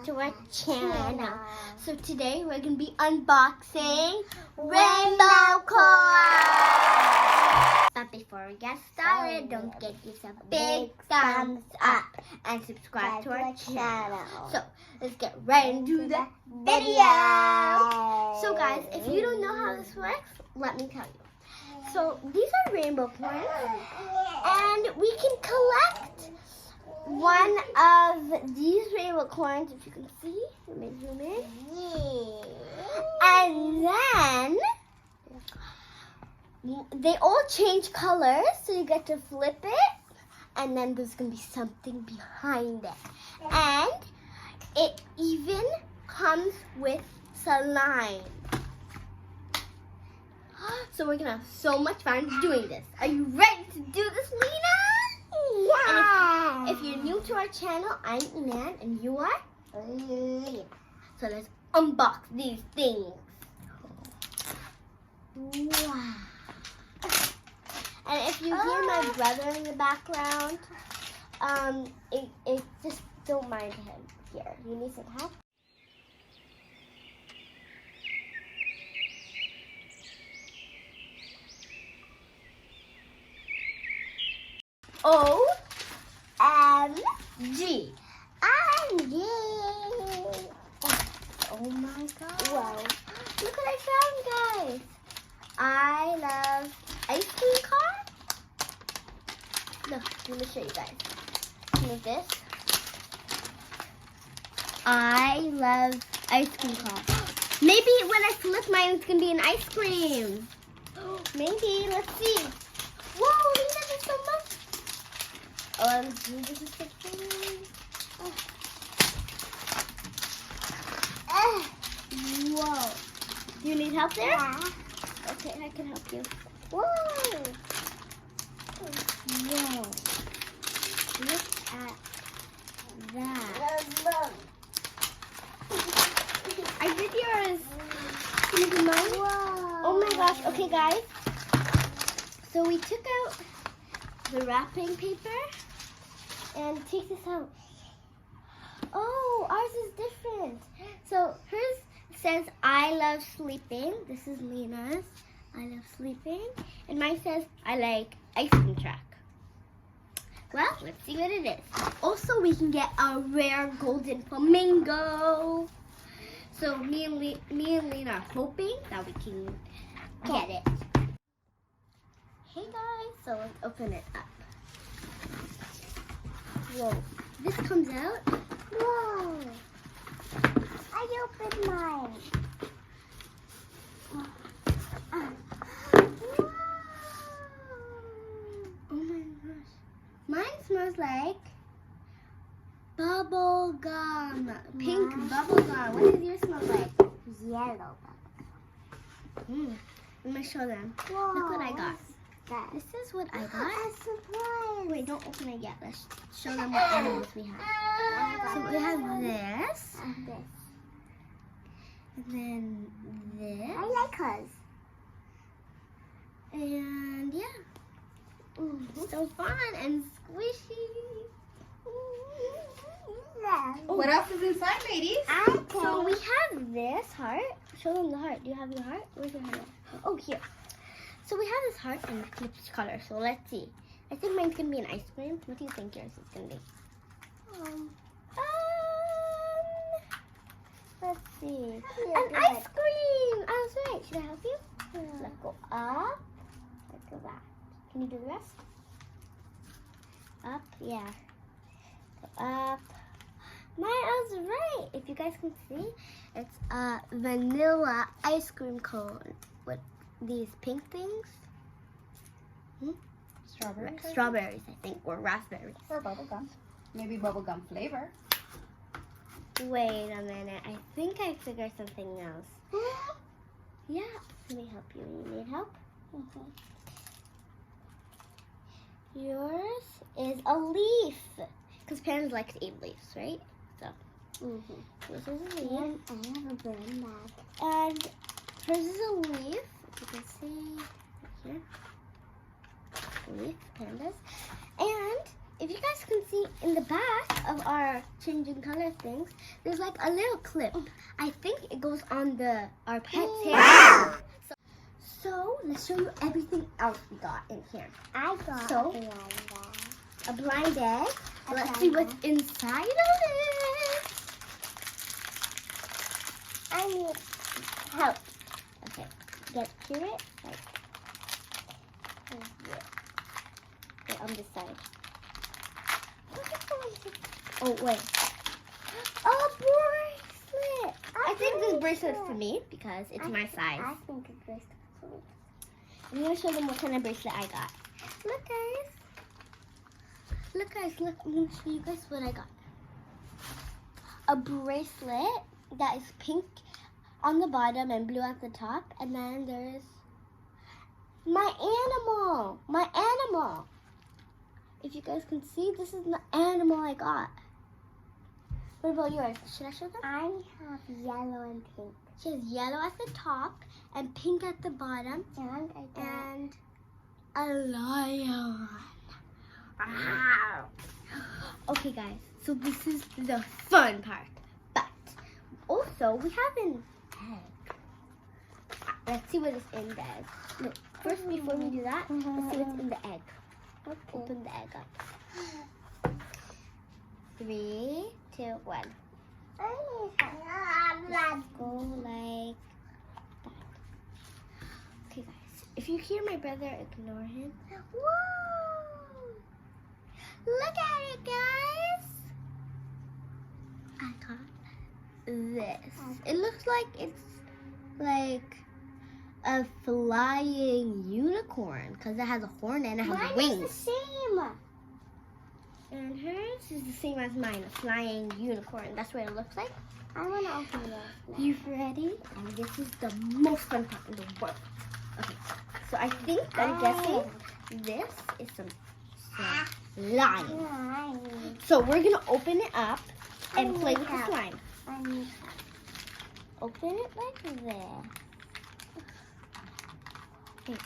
back to our channel. So today we're going to be unboxing Rainbocorns. But before we get started, don't forget to give us a big thumbs up and subscribe to our channel. So let's get right into the video. So guys, if you don't know how this works, let me tell you. So these are Rainbocorns, and we can collect one of these Rainbocorns, if you can see. Let me zoom in. And then they all change colors, so you get to flip it, and then there's gonna be something behind it. And it even comes with slime. So we're gonna have so much fun doing this. Are you ready to do this, Leenah? Yeah. And if you're new to our channel, I'm Iman and you are Leenah. So let's unbox these things. Wow. And if you hear my brother in the background, it just don't mind him. Here, you need some help? OMG. Oh my god. Wow. Look what I found, guys. I love ice cream card. Look, let me show you guys. Look this. I love ice cream card. Maybe when I flip mine, it's going to be an ice cream. Maybe. Let's see. Whoa, Leenah, there's so much. OMG, this is so pretty. Whoa. Do you need help there? Yeah. Okay, I can help you. Whoa. Whoa. Look at that. I did yours. Can you do mine? Whoa. Oh my gosh. Okay, guys. So we took out the wrapping paper and take this out. Oh, ours is different. So hers says, I love sleeping. This is Leenah's. I love sleeping. And mine says, I like ice cream truck. Well, let's see what it is. Also, we can get a rare golden flamingo. So me and Leenah are hoping that we can get it. Hey guys, so let's open it up. Whoa, this comes out. Whoa, I opened mine. Whoa. Oh my gosh. Mine smells like bubble gum. Pink bubble gum. What does yours smell like? Yellow bubble. Let me show them. Whoa. Look what I got. This is what I got. A surprise. Wait, don't open it yet. Let's show them what animals we have. So we have this. And then this. I like hers. And yeah. So fun and squishy. What else is inside, ladies? So we have this heart. Show them the heart. Do you have your heart? Where's your heart? Oh, here. So we have this heart in each color. So let's see. I think mine's gonna be an ice cream. What do you think yours is gonna be? Let's see. An ice cream. I was right. Should I help you? Yeah. Let's go up. Let's go back. Can you do the rest? Up, yeah. Go up. I was right. If you guys can see, it's a vanilla ice cream cone with these pink things. Strawberries? Strawberries, I think, or raspberries. Or bubblegum. Maybe bubblegum flavor. Wait a minute. I think I figured something else. Yeah. Let me help you. You need help? Yours is a leaf. Because parents like to eat leaves, right? So, this is a leaf. I have a brown bag. And hers is a leaf. If you can see right here. Leaf, pandas. And if you guys can see in the back of our changing color things, there's like a little clip. I think it goes on our pet's hair. So let's show you everything else we got in here. I got a blind egg. Let's see what's inside of it. I need help. Okay, get to it. Okay, on this side. Oh wait. Oh, bracelet. I think this bracelet's for me because it's my size. I think it's bracelet for me. I'm gonna show them what kind of bracelet I got. Look, guys. Look, guys. Look. I'm gonna show you guys what I got. A bracelet that is pink on the bottom and blue at the top, and then there's my animal. My animal. If you guys can see, this is the animal I got. What about yours? Should I show them? I have yellow and pink. She has yellow at the top and pink at the bottom. And a lion. Wow. Okay, guys. So this is the fun part. But also, we have an egg. Let's see what is in the egg. Look, first, before we do that, let's see what's in the egg. okay. Open the egg up. 3, 2, 1. Let's go like that. Okay, guys. If you hear my brother, ignore him. Whoa! Look at it, guys. I got this. It looks like it's like a flying unicorn because it has a horn and it has Mine wings. is the same. And hers is the same as mine, a flying unicorn. That's what it looks like. I want to open this. You ready? And this is the most fun part in the world. Okay, so I think, I'm guessing, this is some slime. So we're going to open it up and play with the slime. Open it like this. Okay.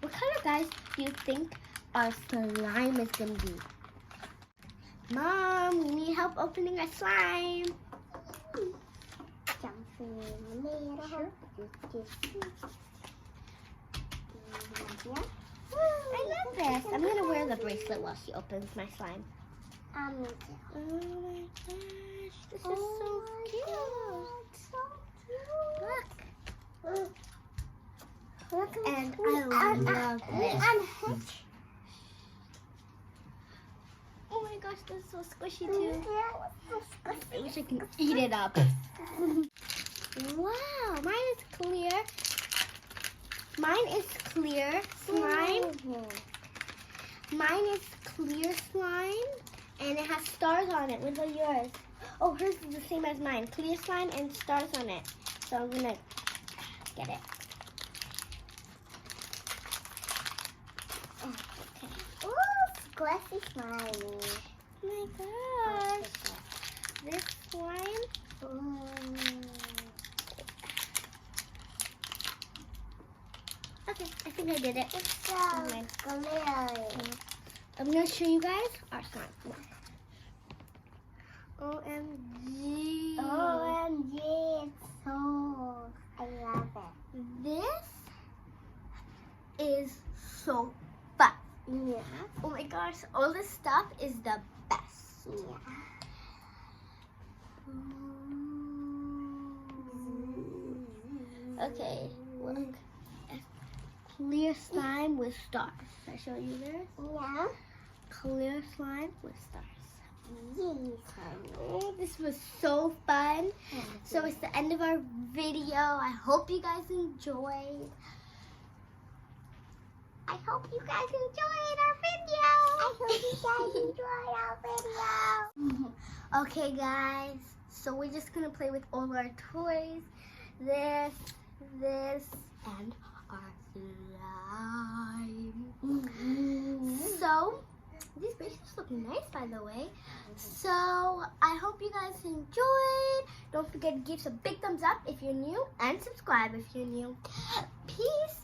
What kind of guys do you think our slime is going to be? Mom, we need help opening our slime. I love this. I'm going to wear the bracelet while she opens my slime. Oh my gosh, this is so cute. Look. And I love this. Oh my gosh, this is so squishy too. I wish I can eat it up. Wow, mine is clear. Mine is clear slime. Mine is clear slime, and it has stars on it. What about yours? Oh, hers is the same as mine. Clear slime and stars on it. So I'm gonna get it. Squishy slimy. Oh my gosh. This slime. Okay, I think I did it. It's so glittery. I'm going to show you guys our slime. OMG. OMG, it's so, I love it. This is so fun. Yeah. Oh my gosh, all this stuff is the best. Yeah. Okay, look. Clear slime with stars. Should I show you this? Yeah. Clear slime with stars. Yes. Oh, this was so fun. So it's the end of our video. I hope you guys enjoyed. I hope you guys enjoyed our video. I hope you guys enjoyed our video. Okay, guys. So we're just going to play with all our toys. This, and our slime. So, these bracelets look nice, by the way. So, I hope you guys enjoyed. Don't forget to give us a big thumbs up if you're new and subscribe if you're new. Peace.